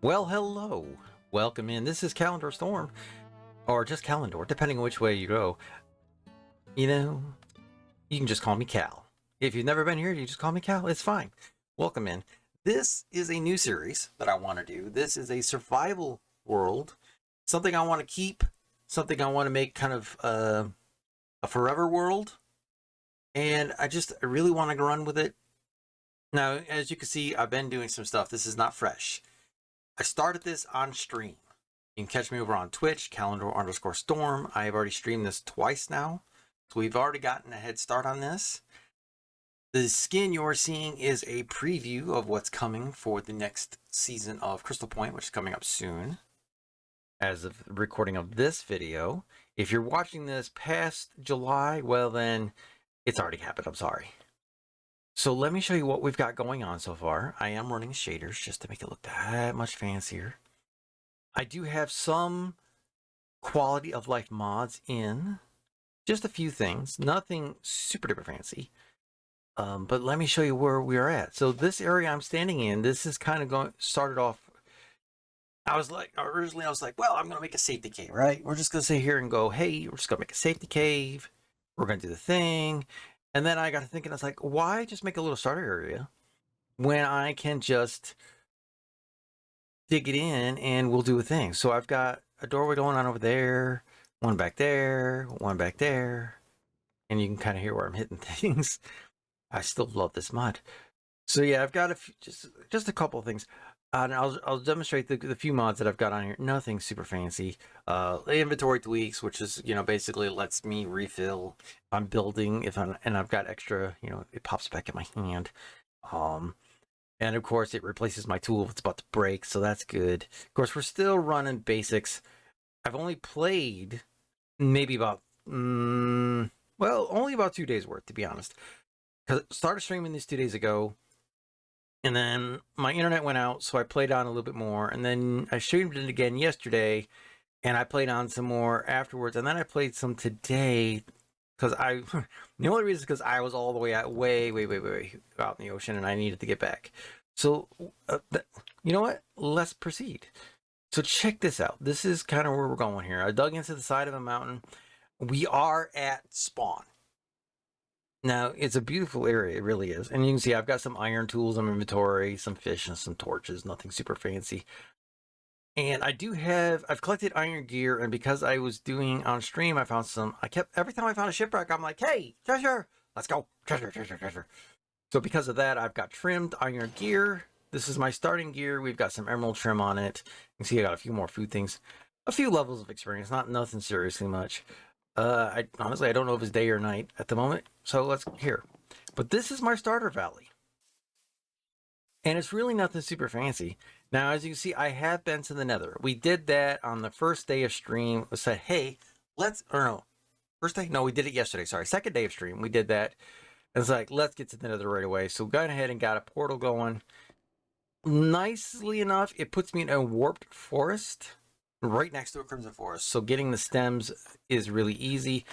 Well, hello. Welcome in. This is Calendar Storm, or just Calendar, depending on which way you go. You know, you can just call me Cal. If you've never been here, you just call me Cal. It's fine. Welcome in. This is a new series that I want to do. This is a survival world, something I want to keep, something I want to make kind of a forever world. And I really want to run with it. Now, as you can see, I've been doing some stuff. This is not fresh. I started this on stream. You can catch me over on Twitch, calendar_storm. I have already streamed this twice now, so we've already gotten a head start on this. The skin you're seeing is a preview of what's coming for the next season of Crystal Point, which is coming up soon. As of the recording of this video, if you're watching this past July, well then, it's already happened, I'm sorry. So let me show you what we've got going on so far. I am running shaders just to make it look that much fancier. I do have some quality of life mods in. Just a few things. Nothing super duper fancy. But let me show you where we are at. So this area I'm standing in, this is kind of started off. Originally I was like, well, I'm going to make a safety cave, right? We're just going to sit here and go, hey, we're just going to make a safety cave. We're going to do the thing. And then I got to thinking, I was like, why just make a little starter area when I can just dig it in and we'll do a thing. So I've got a doorway going on over there, one back there, one back there. And you can kind of hear where I'm hitting things. I still love this mod. So yeah, I've got a few, just a couple of things. And I'll demonstrate the few mods that I've got on here. Nothing super fancy. Inventory tweaks, which is, basically lets me refill if I'm building, and I've got extra, it pops back in my hand. And of course it replaces my tool if it's about to break, so that's good. Of course, we're still running basics. I've only played maybe about, only about 2 days worth, to be honest. Because I started streaming this 2 days ago. And then my internet went out, so I played on a little bit more. And then I streamed it again yesterday, and I played on some more afterwards. And then I played some today, because the only reason is because I was all the way out, way out in the ocean, and I needed to get back. So, you know what? Let's proceed. So check this out. This is kind of where we're going here. I dug into the side of a mountain. We are at spawn. Now, it's a beautiful area, it really is. And you can see I've got some iron tools in inventory, some fish and some torches, nothing super fancy. And I've collected iron gear, and because I was doing on stream, I found every time I found a shipwreck, I'm like, hey, treasure, let's go, treasure. So because of that, I've got trimmed iron gear. This is my starting gear. We've got some emerald trim on it. You can see I got a few more food things, a few levels of experience, nothing seriously much. Honestly, I don't know if it's day or night at the moment, so let's hear. But this is my starter valley. And it's really nothing super fancy. Now, as you can see, I have been to the nether. We did that on the first day of stream. We said, hey, first day? No, we did it yesterday. Sorry, second day of stream. We did that. And it's like, let's get to the nether right away. So we got ahead and got a portal going. Nicely enough, it puts me in a warped forest right next to a crimson forest, so getting the stems is really easy.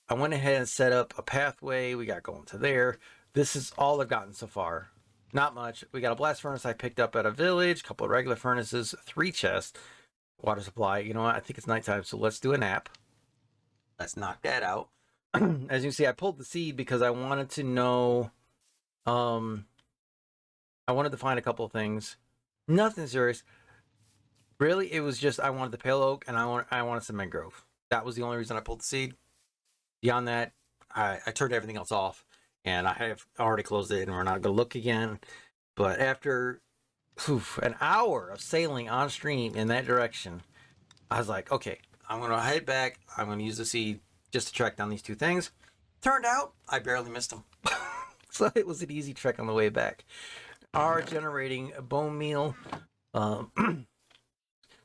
I went ahead and set up a pathway. We got going to there. This is all I've gotten so far. Not much. We got a blast furnace I picked up at a village, a couple of regular furnaces, 3 chests, water supply. You know what? I think it's nighttime, so let's do a nap. Let's knock that out. As you can see, I pulled the seed because I wanted to know. I wanted to find a couple of things. Nothing serious. Really, it was just I wanted the pale oak and I wanted some mangrove. That was the only reason I pulled the seed. Beyond that, I turned everything else off, and I have already closed it, and we're not going to look again. But after an hour of sailing on stream in that direction, I was like, okay, I'm going to head back. I'm going to use the seed just to track down these 2 things. Turned out, I barely missed them. So it was an easy trek on the way back. Are generating bone meal.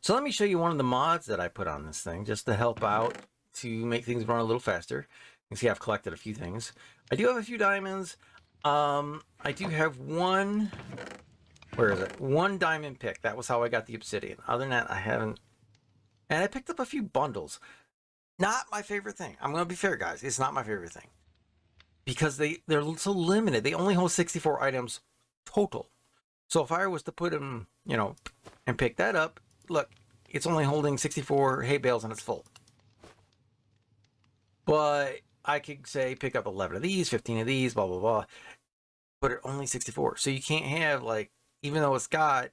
So let me show you one of the mods that I put on this thing just to help out to make things run a little faster. You can see I've collected a few things. I do have a few diamonds. I do have one, where is it? 1 diamond pick. That was how I got the obsidian. Other than that, I haven't. And I picked up a few bundles. Not my favorite thing. I'm going to be fair, guys. It's not my favorite thing. Because they're so limited. They only hold 64 items total. So if I was to put them, you know, and pick that up, look, it's only holding 64 hay bales and it's full. But I could say pick up 11 of these, 15 of these, blah, blah, blah. But it only 64. So you can't have, like, even though it's got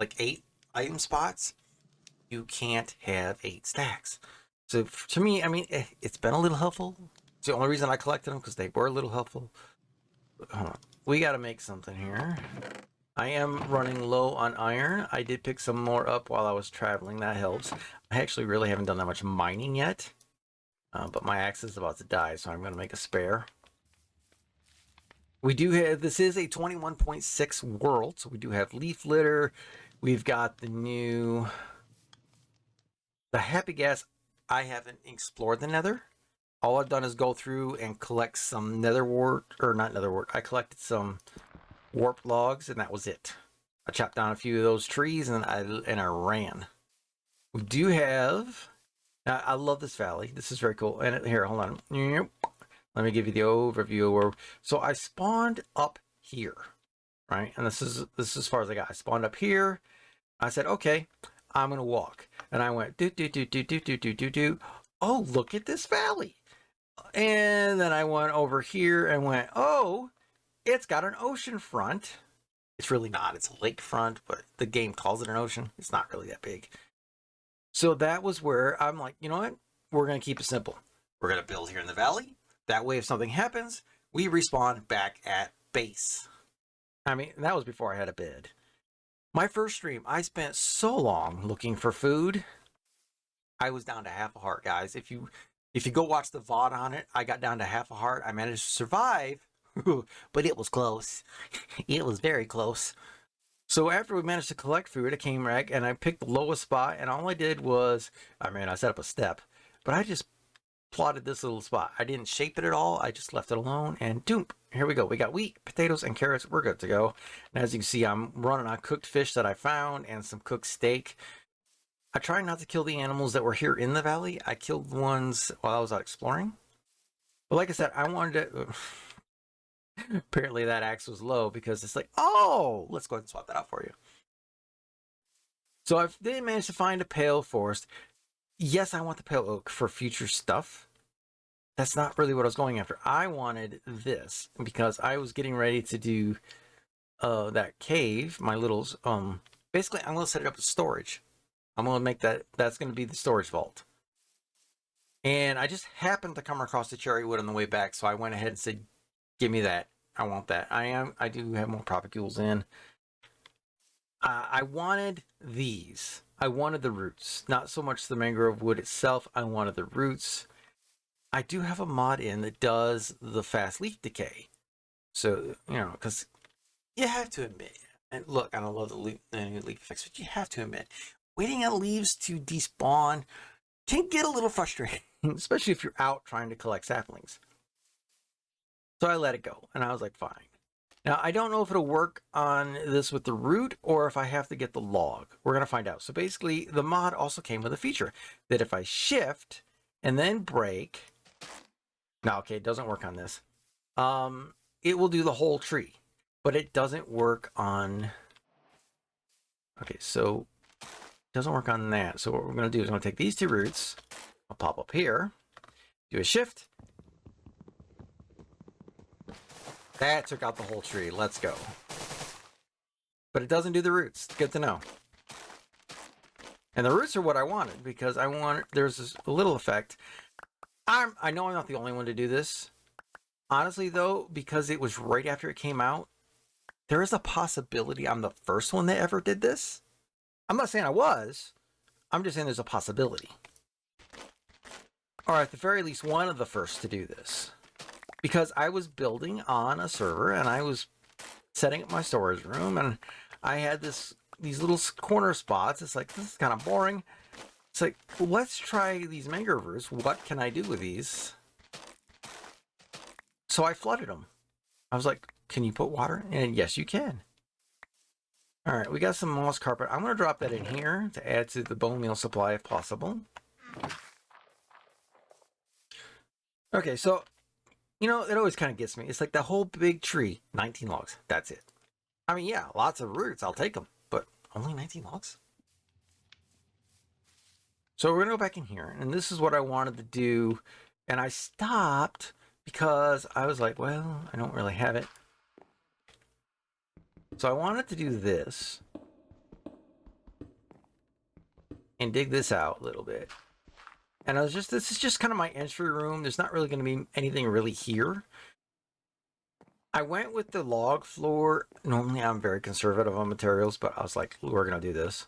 like 8 item spots, you can't have 8 stacks. So to me, I mean, it's been a little helpful. It's the only reason I collected them, because they were a little helpful. Hold on. We got to make something here. I am running low on iron. I did pick some more up while I was traveling. That helps. I actually really haven't done that much mining yet. But my axe is about to die, so I'm going to make a spare. We do have, this is a 21.6 world, so we do have leaf litter. We've got the happy gas. I haven't explored the nether. All I've done is go through and collect some nether wart, or not nether wart. I collected some warp logs, and that was it. I chopped down a few of those trees, and I ran. We do have. Now, I love this valley. This is very cool. And here, hold on. Let me give you the overview. So I spawned up here, right? And this is as far as I got. I spawned up here. I said, okay, I'm gonna walk, and I went do do do do do do do do do. Oh, look at this valley. And then I went over here and went, oh, it's got an ocean front. It's really not. It's a lake front, but the game calls it an ocean. It's not really that big. So that was where I'm like, you know what? We're going to keep it simple. We're going to build here in the valley. That way, if something happens, we respawn back at base. I mean, that was before I had a bed. My first stream, I spent so long looking for food. I was down to half a heart, guys. If you go watch the VOD on it, I got down to half a heart. I managed to survive, but it was close. It was very close. So after we managed to collect food, I came back and I picked the lowest spot, and all I did was, I mean, I set up a step, but I just plotted this little spot. I didn't shape it at all. I just left it alone, and doom, here we go. We got wheat, potatoes, and carrots. We're good to go. And as you can see, I'm running on cooked fish that I found and some cooked steak. I try not to kill the animals that were here in the valley. I killed the ones while I was out exploring. But like I said, I wanted to... Apparently that axe was low because it's like, oh, let's go ahead and swap that out for you. So I did manage to find a pale forest. Yes, I want the pale oak for future stuff. That's not really what I was going after. I wanted this because I was getting ready to do that cave, my little, basically I'm going to set it up as storage. I'm going to make that's going to be the storage vault. And I just happened to come across the cherry wood on the way back, so I went ahead and said, give me that. I want that. I do have more propagules in. I wanted these. I wanted the roots. Not so much the mangrove wood itself. I wanted the roots. I do have a mod in that does the fast leaf decay. So, you know, because you have to admit, and look, I don't love the new leaf effects, but you have to admit, waiting on leaves to despawn can get a little frustrating, especially if you're out trying to collect saplings. So I let it go, and I was like, fine. Now, I don't know if it'll work on this with the root or if I have to get the log. We're going to find out. So basically, the mod also came with a feature that if I shift and then break... Now, okay, it doesn't work on this. It will do the whole tree, but it doesn't work on... Okay, so it doesn't work on that. So what we're going to do is I'm going to take these 2 roots. I'll pop up here, do a shift. That took out the whole tree. Let's go. But it doesn't do the roots. Good to know. And the roots are what I wanted because I want, there's this little effect. I know I'm not the only one to do this. Honestly, though, because it was right after it came out, there is a possibility I'm the first one that ever did this. I'm not saying I was. I'm just saying there's a possibility. Or at the very least, one of the first to do this. Because I was building on a server and I was setting up my storage room and I had these little corner spots. It's like, this is kind of boring. It's like, well, let's try these mangrove roots. What can I do with these? So I flooded them. I was like, can you put water in? And yes, you can. All right, we got some moss carpet. I'm going to drop that in here to add to the bone meal supply if possible. Okay, so... You know, it always kind of gets me. It's like that whole big tree, 19 logs. That's it. I mean, yeah, lots of roots. I'll take them, but only 19 logs. So we're gonna go back in here, and this is what I wanted to do, and I stopped because I was like, well, I don't really have it. So I wanted to do this and dig this out a little bit. And I was just, this is just kind of my entry room. There's not really going to be anything really here. I went with the log floor. Normally I'm very conservative on materials, but I was like, we're going to do this.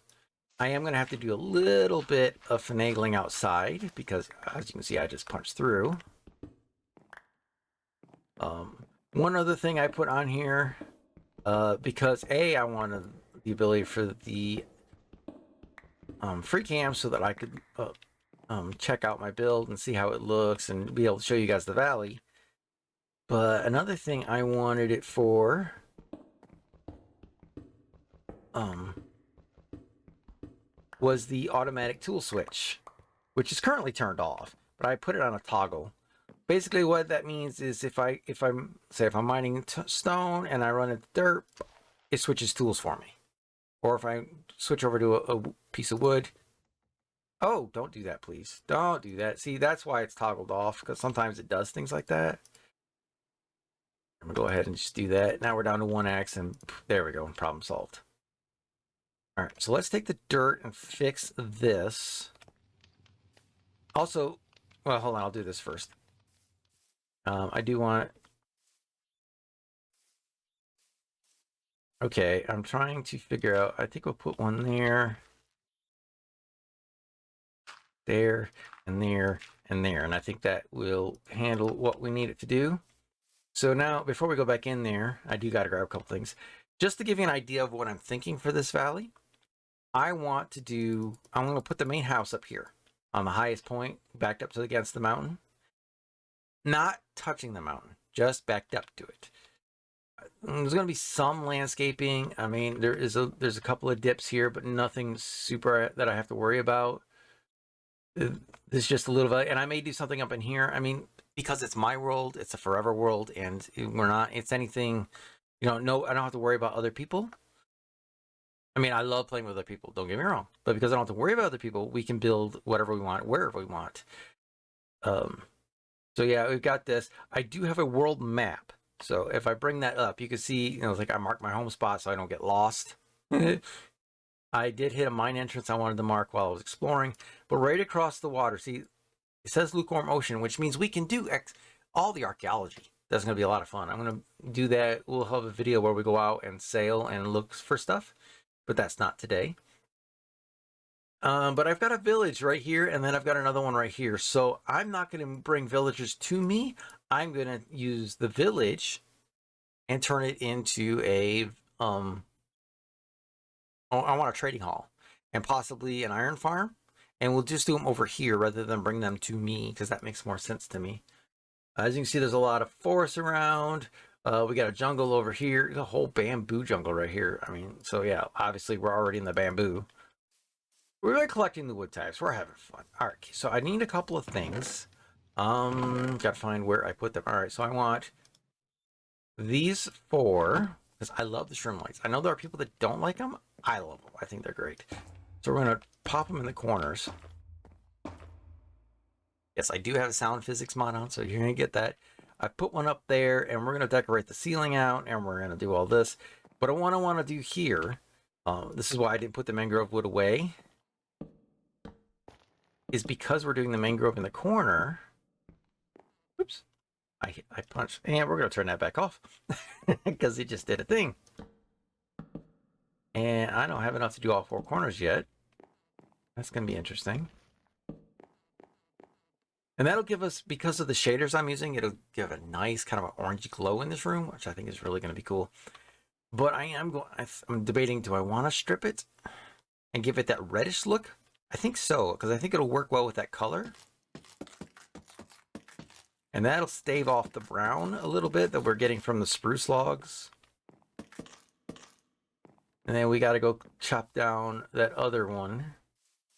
I am going to have to do a little bit of finagling outside because, as you can see, I just punched through. One other thing I put on here, because I wanted the ability for the free cam so that I could check out my build and see how it looks and be able to show you guys the valley. But another thing I wanted it for was the automatic tool switch, which is currently turned off, but I put it on a toggle. Basically what that means is if I'm mining stone and I run into dirt, it switches tools for me. Or if I switch over to a piece of wood, oh, don't do that, please. Don't do that. See, that's why it's toggled off, because sometimes it does things like that. I'm gonna go ahead and just do that. Now we're down to 1 axe, and there we go, problem solved. All right, so let's take the dirt and fix this. Also, well, hold on, I'll do this first. I do want... Okay, I'm trying to figure out, I think we'll put one there, there, and there, and there, and I think that will handle what we need it to do. So now, before we go back in there, I do got to grab a couple things. Just to give you an idea of what I'm thinking for this valley, I'm going to put the main house up here on the highest point, backed up to against the mountain. Not touching the mountain, just backed up to it. There's going to be some landscaping. I mean, there's a couple of dips here, but nothing super that I have to worry about. There's just a little bit, and I may do something up in here. I mean, because it's my world, it's a forever world, and it's anything, no, I don't have to worry about other people. I mean, I love playing with other people, don't get me wrong, but because I don't have to worry about other people, we can build whatever we want, wherever we want. So yeah, we've got this. I do have a world map. So if I bring that up, you can see, like I marked my home spot so I don't get lost. I did hit a mine entrance I wanted to mark while I was exploring, but right across the water, see, it says lukewarm ocean, which means we can do all the archaeology. That's going to be a lot of fun. I'm going to do that. We'll have a video where we go out and sail and look for stuff, but that's not today. But I've got a village right here, and then I've got another one right here. So I'm not going to bring villagers to me. I'm going to use the village and turn it into a I want a trading hall and possibly an iron farm, and we'll just do them over here rather than bring them to me because that makes more sense to me. As you can see, there's a lot of forest around. We got a jungle over here, the whole bamboo jungle right here. I mean, so yeah, obviously we're already in the bamboo. We're collecting the wood types. We're having fun. All right, so I need a couple of things. Gotta find where I put them. All right, so I want these 4 because I love the shroom lights. I know there are people that don't like them. I love them. I think they're great. So we're gonna pop them in the corners. Yes, I do have a sound physics mod on, so you're gonna get that. I put one up there, and we're gonna decorate the ceiling out, and we're gonna do all this. But what I want to do here, this is why I didn't put the mangrove wood away, is because we're doing the mangrove in the corner. Oops, I punched, and we're gonna turn that back off because it just did a thing. And I don't have enough to do all 4 corners yet. That's gonna be interesting. And that'll give us, because of the shaders I'm using, it'll give a nice kind of an orangey glow in this room, which I think is really going to be cool. But I'm debating, do I want to strip it and give it that reddish look? I think so, because I think it'll work well with that color. And that'll stave off the brown a little bit that we're getting from the spruce logs. And then we got to go chop down that other one.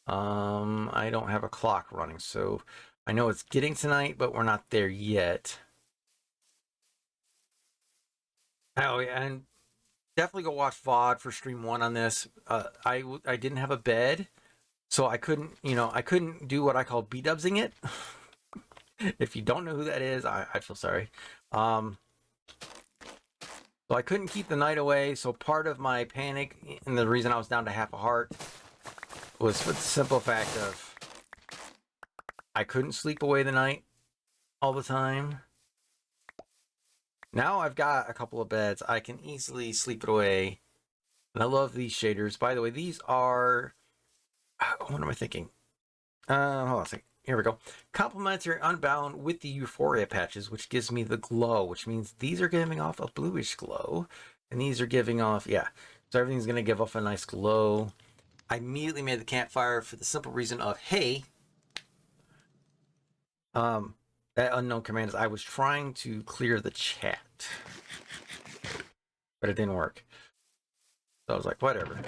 I don't have a clock running, so I know it's getting tonight, but we're not there yet. Oh, yeah, and definitely go watch VOD for stream 1 on this. I didn't have a bed, so I couldn't, I couldn't do what I call B-dubsing it. If you don't know who that is, I feel sorry. So I couldn't keep the night away. So part of my panic and the reason I was down to half a heart was for the simple fact of I couldn't sleep away the night all the time. Now I've got a couple of beds. I can easily sleep it away. And I love these shaders. By the way, these are... What am I thinking? Hold on a second. Here we go. Complementary Unbound with the Euphoria patches, which gives me the glow, which means these are giving off a bluish glow. And these are giving off, yeah. So everything's going to give off a nice glow. I immediately made the campfire for the simple reason of, hey, that unknown command is I was trying to clear the chat, but it didn't work. So I was like, whatever.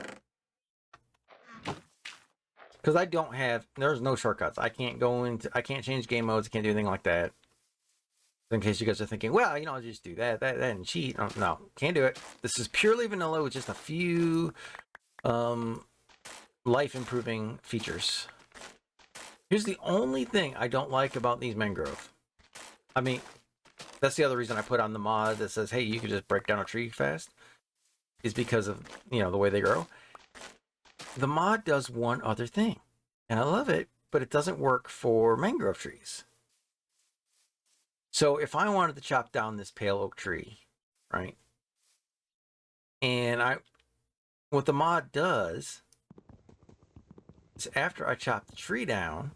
Because I don't have, there's no shortcuts. I can't change game modes. I can't do anything like that. In case you guys are thinking, well, I'll just do that and cheat. No, can't do it. This is purely vanilla with just a few life improving features. Here's the only thing I don't like about these mangrove. I mean, that's the other reason I put on the mod that says, hey, you can just break down a tree fast, is because of, the way they grow. The mod does one other thing, and I love it, but it doesn't work for mangrove trees. So if I wanted to chop down this pale oak tree, right? And what the mod does is after I chop the tree down,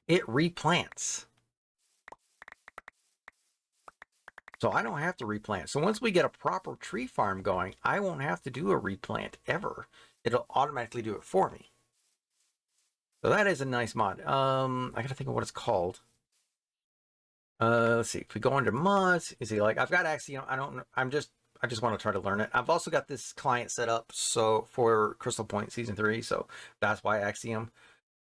it replants. So I don't have to replant. So once we get a proper tree farm going, I won't have to do a replant ever. It'll automatically do it for me. So that is a nice mod. I gotta think of what it's called. Let's see. If we go under mods, you see, like I've got Axiom. I just want to try to learn it. I've also got this client set up so for Crystal Point Season 3, so that's why Axiom.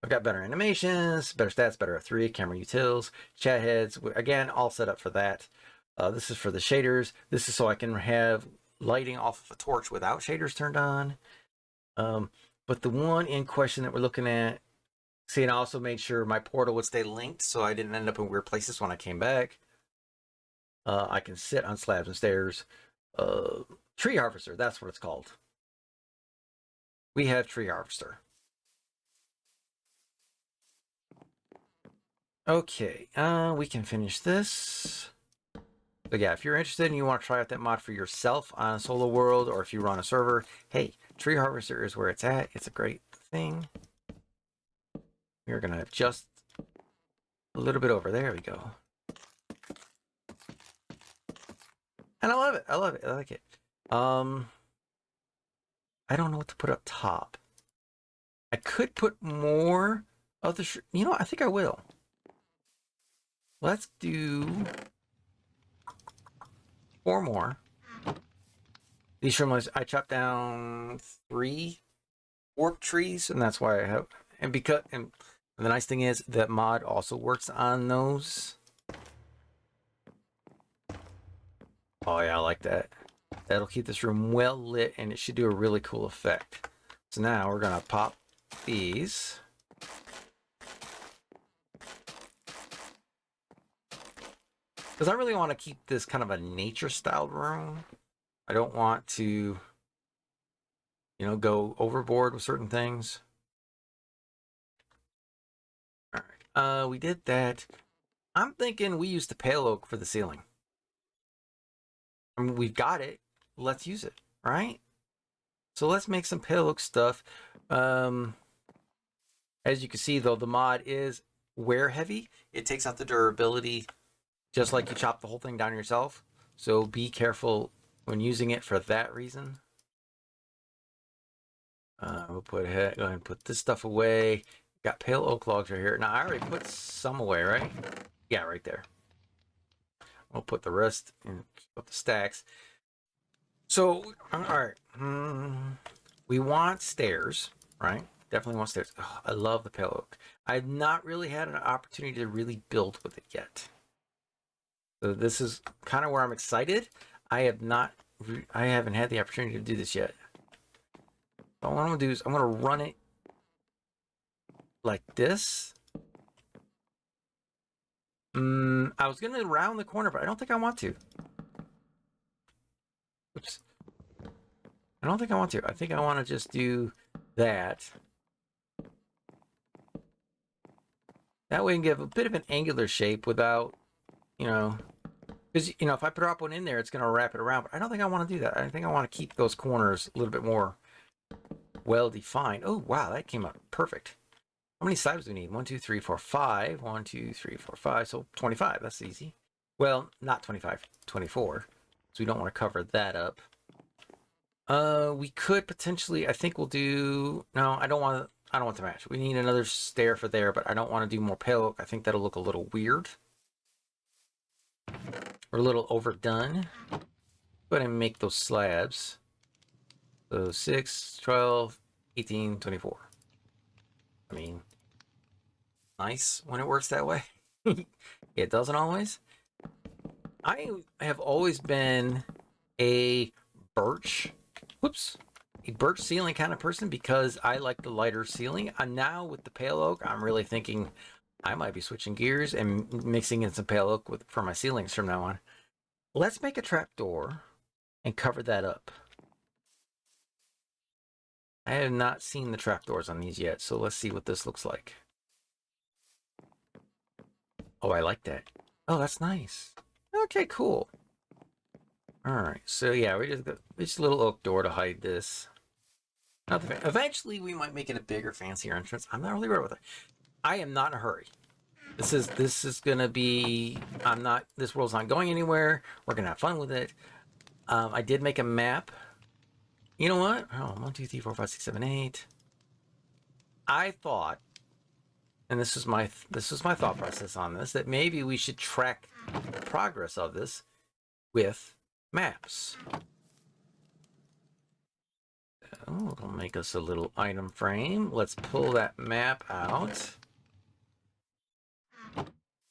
I've got better animations, better stats, better F3, camera utils, chat heads. Again, all set up for that. This is for the shaders. This is so I can have lighting off of a torch without shaders turned on. But the one in question that we're looking at, see, and I also made sure my portal would stay linked so I didn't end up in weird places when I came back. I can sit on slabs and stairs. Tree Harvester, that's what it's called. We have Tree Harvester. Okay, we can finish this. So yeah, if you're interested and you want to try out that mod for yourself on a solo world, or if you run a server, hey, Tree Harvester is where it's at. It's a great thing. We're gonna adjust a little bit over. There we go. And I love it. I love it. I like it. I don't know what to put up top. I could put more of the... I think I will. Let's do 4 more. These shrimlets, I chopped down 3 fork trees, and that's why I have... And the nice thing is that mod also works on those. Oh yeah, I like that. That'll keep this room well lit, and it should do a really cool effect. So now we're gonna pop these. Because I really want to keep this kind of a nature-styled room. I don't want to, go overboard with certain things. All right, we did that. I'm thinking we use the pale oak for the ceiling. I mean, we've got it. Let's use it, right? So let's make some pale oak stuff. As you can see, though, the mod is wear heavy. It takes out the durability, just like you chop the whole thing down yourself. So be careful when using it for that reason. We'll go ahead and put this stuff away. Got pale oak logs right here. Now, I already put some away, right? Yeah, right there. We'll put the rest in the stacks. So, all right. We want stairs, right? Definitely want stairs. Oh, I love the pale oak. I've not really had an opportunity to really build with it yet. So this is kind of where I'm excited. I haven't had the opportunity to do this yet. So what I'm gonna do is I'm gonna run it like this. I was gonna round the corner, but I don't think I want to. Oops. I don't think I want to. I think I want to just do that. That way we can give a bit of an angular shape without, because, if I drop one in there, it's going to wrap it around. But I don't think I want to do that. I think I want to keep those corners a little bit more well-defined. Oh, wow, that came out perfect. How many slabs do we need? 1, 2, 3, 4, 5. 1, 2, 3, 4, 5. So 25. That's easy. Well, not 25, 24. So we don't want to cover that up. We could potentially, I think we'll do, no, I don't want to match. We need another stair for there, but I don't want to do more pale oak. I think that'll look a little weird. Or a little overdone. Go ahead and make those slabs. So 6, 12, 18, 24. I mean, nice when it works that way. It doesn't always. I have always been a birch ceiling kind of person because I like the lighter ceiling. And now with the pale oak, I'm really thinking I might be switching gears and mixing in some pale oak for my ceilings from now on. Let's make a trapdoor and cover that up. I have not seen the trapdoors on these yet, so let's see what this looks like. Oh, I like that. Oh, that's nice. Okay, cool. All right, so yeah, we just got this little oak door to hide this. Eventually, we might make it a bigger, fancier entrance. I'm not really worried with it. I am not in a hurry. This is gonna be. This world's not going anywhere. We're gonna have fun with it. I did make a map. You know what? Oh, 1, 2, 3, 4, 5, 6, 7, 8. I thought, and this is my thought process on this, that maybe we should track the progress of this with maps. Oh, it'll make us a little item frame. Let's pull that map out.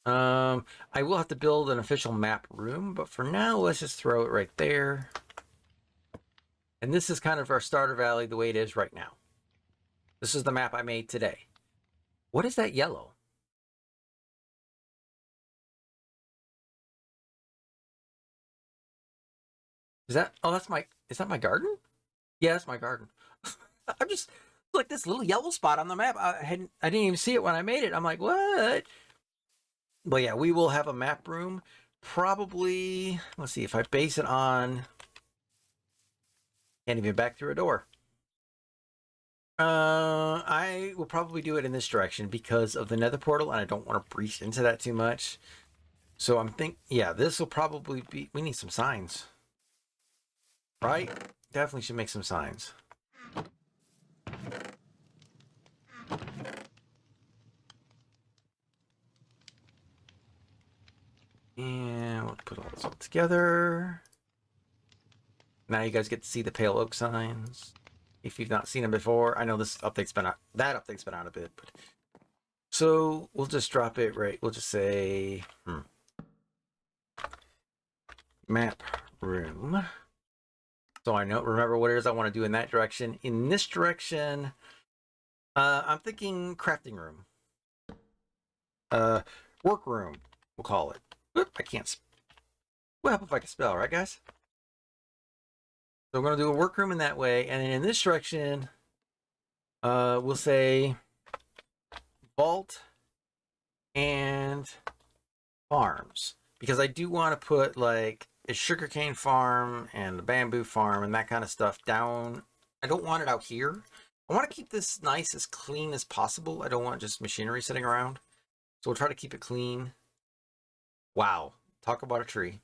I will have to build an official map room, but for now, let's just throw it right there. And this is kind of our starter valley the way it is right now. This is the map I made today. What is that yellow? Is that my garden? Yeah, that's my garden. I'm just like this little yellow spot on the map. I didn't even see it when I made it. I'm like, what? But yeah, we will have a map room. Probably, let's see, if I base it on, can't even back through a door. I will probably do it in this direction because of the nether portal, and I don't want to breach into that too much. So I'm yeah, this will probably be, we need some signs. Right? Definitely should make some signs. And we'll put all this all together. Now you guys get to see the pale oak signs. If you've not seen them before, I know this update's been out. That update's been out a bit, but so we'll just drop it right. We'll just say map room. So I remember what it is I want to do in that direction. In this direction, I'm thinking crafting room. Work room, we'll call it. Oop, I can't. What happens if I can spell, right, guys? So we're going to do a workroom in that way. And then in this direction, we'll say vault and farms. Because I do want to put like a sugarcane farm and a bamboo farm and that kind of stuff down. I don't want it out here. I want to keep this nice, as clean as possible. I don't want just machinery sitting around. So we'll try to keep it clean. Wow. Talk about a tree.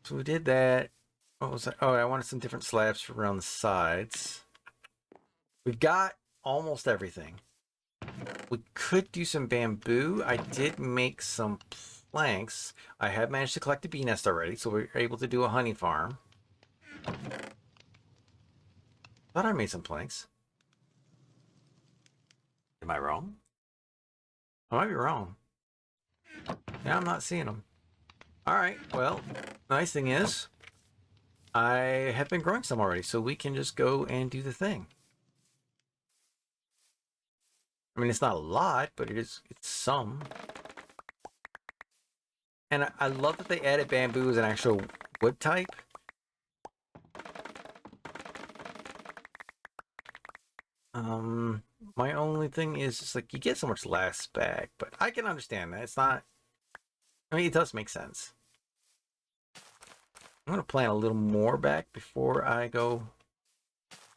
So we did that. What was that? Oh, I wanted some different slabs for around the sides. We've got almost everything. We could do some bamboo. I did make some planks. I have managed to collect a bee nest already, so we're able to do a honey farm. Thought I made some planks. Am I wrong? I might be wrong. Yeah, I'm not seeing them. All right, well, the nice thing is I have been growing some already, so we can just go and do the thing. I mean, it's not a lot, but it's some. And I love that they added bamboo as an actual wood type. My only thing is just like you get so much less back, but I can understand that. It's not, I mean, it does make sense. I'm going to plant a little more back before I go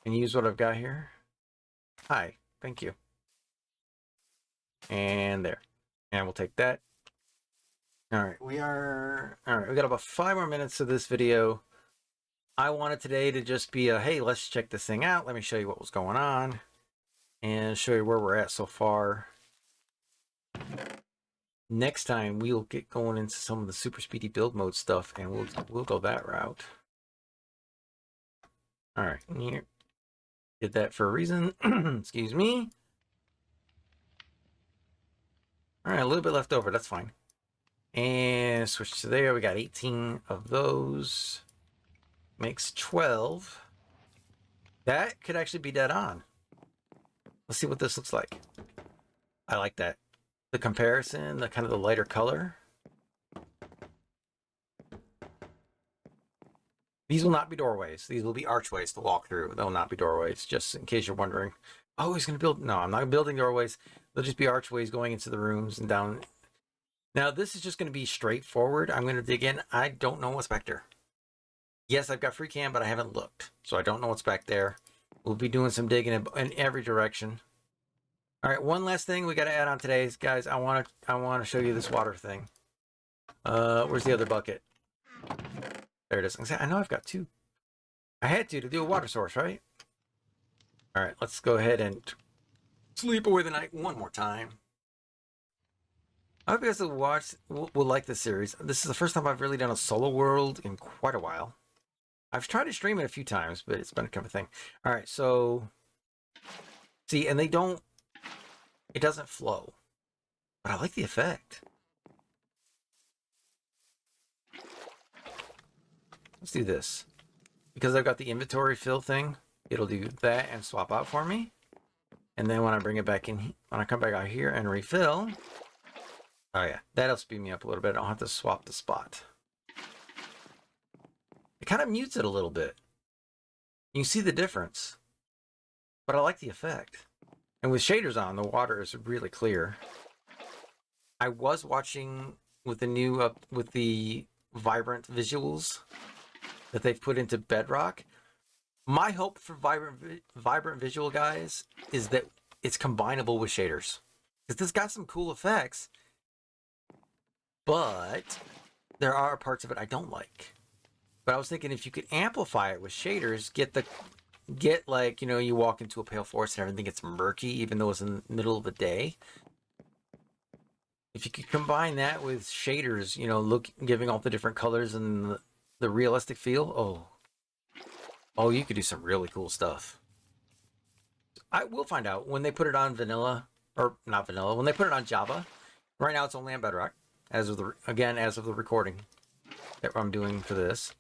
and use what I've got here. Hi, thank you. And there. And we'll take that. All right, we got about 5 more minutes of this video. I wanted today to just be a, hey, let's check this thing out. Let me show you what was going on and show you where we're at so far. Next time we'll get going into some of the super speedy build mode stuff, and we'll go that route. All right, here, did that for a reason. Excuse me. All right, a little bit left over. That's fine. And switch to there. We got 18 of those. Makes 12. That could actually be dead on. Let's see what this looks like. I like that. The comparison, the kind of the lighter color. These will not be doorways. These will be archways to walk through. They'll not be doorways, just in case you're wondering. Oh, he's going to build... No, I'm not building doorways. They'll just be archways going into the rooms and down. Now, this is just going to be straightforward. I'm going to dig in. I don't know what's back there. Yes, I've got free cam, but I haven't looked. So I don't know what's back there. We'll be doing some digging in every direction. All right, one last thing we got to add on today, guys. I want to show you this water thing. Where's the other bucket? There it is. I know I've got 2. I had to do a water source, right? All right, let's go ahead and sleep away the night one more time. I hope you guys will like this series. This is the first time I've really done a solo world in quite a while. I've tried to stream it a few times, but it's been a kind of thing. All right, so see, and it doesn't flow, but I like the effect. Let's do this. Because I've got the inventory fill thing, it'll do that and swap out for me. And then when I bring it back in, when I come back out here and refill, oh yeah, that'll speed me up a little bit. I don't have to swap the spot. It kind of mutes it a little bit. You see the difference. But I like the effect. And with shaders on, the water is really clear. I was watching with the new with the vibrant visuals that they've put into Bedrock. My hope for vibrant visual, guys, is that it's combinable with shaders. Because this got some cool effects, but there are parts of it I don't like. But I was thinking if you could amplify it with shaders, get like, you know, you walk into a pale forest and everything gets murky, even though it's in the middle of the day. If you could combine that with shaders, you know, giving all the different colors and the realistic feel, oh, you could do some really cool stuff. I will find out when they put it on vanilla, or not vanilla, when they put it on Java. Right now it's only on Bedrock, as of the recording that I'm doing for this.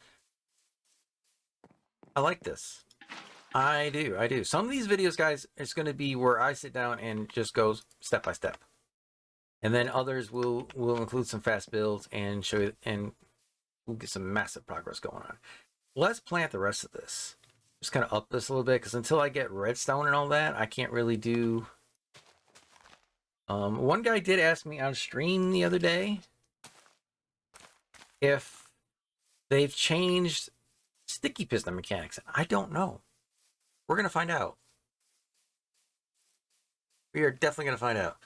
I like this. I do. Some of these videos, guys, it's going to be where I sit down and just go step by step. And then others will include some fast builds and show you, and we'll get some massive progress going on. Let's plant the rest of this. Just kind of up this a little bit, because until I get redstone and all that, I can't really do... one guy did ask me on stream the other day if they've changed sticky piston mechanics. I don't know. We're going to find out. We are definitely going to find out.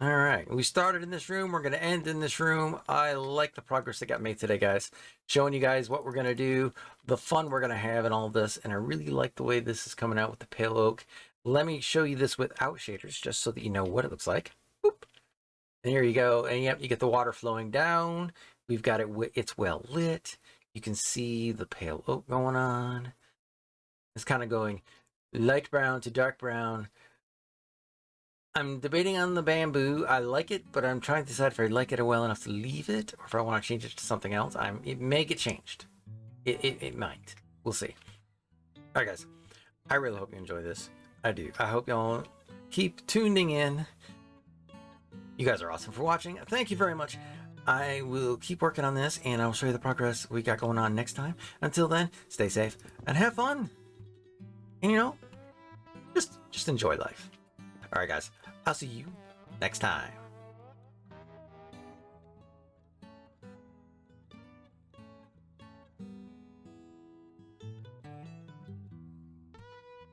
All right. We started in this room. We're going to end in this room. I like the progress that got made today, guys. Showing you guys what we're going to do, the fun we're going to have in all this. And I really like the way this is coming out with the pale oak. Let me show you this without shaders, just so that you know what it looks like. Boop. And here you go. And yep, you get the water flowing down. We've got it. It's well lit. You can see the pale oak going on. It's kind of going light brown to dark brown. I'm debating on the bamboo. I like it, but I'm trying to decide if I like it well enough to leave it, or if I want to change it to something else. It may get changed. It might. We'll see. All right, guys. I really hope you enjoy this. I do. I hope y'all keep tuning in. You guys are awesome for watching. Thank you very much. I will keep working on this, and I'll show you the progress we got going on next time. Until then, stay safe and have fun. And just enjoy life. All right, guys. I'll see you next time.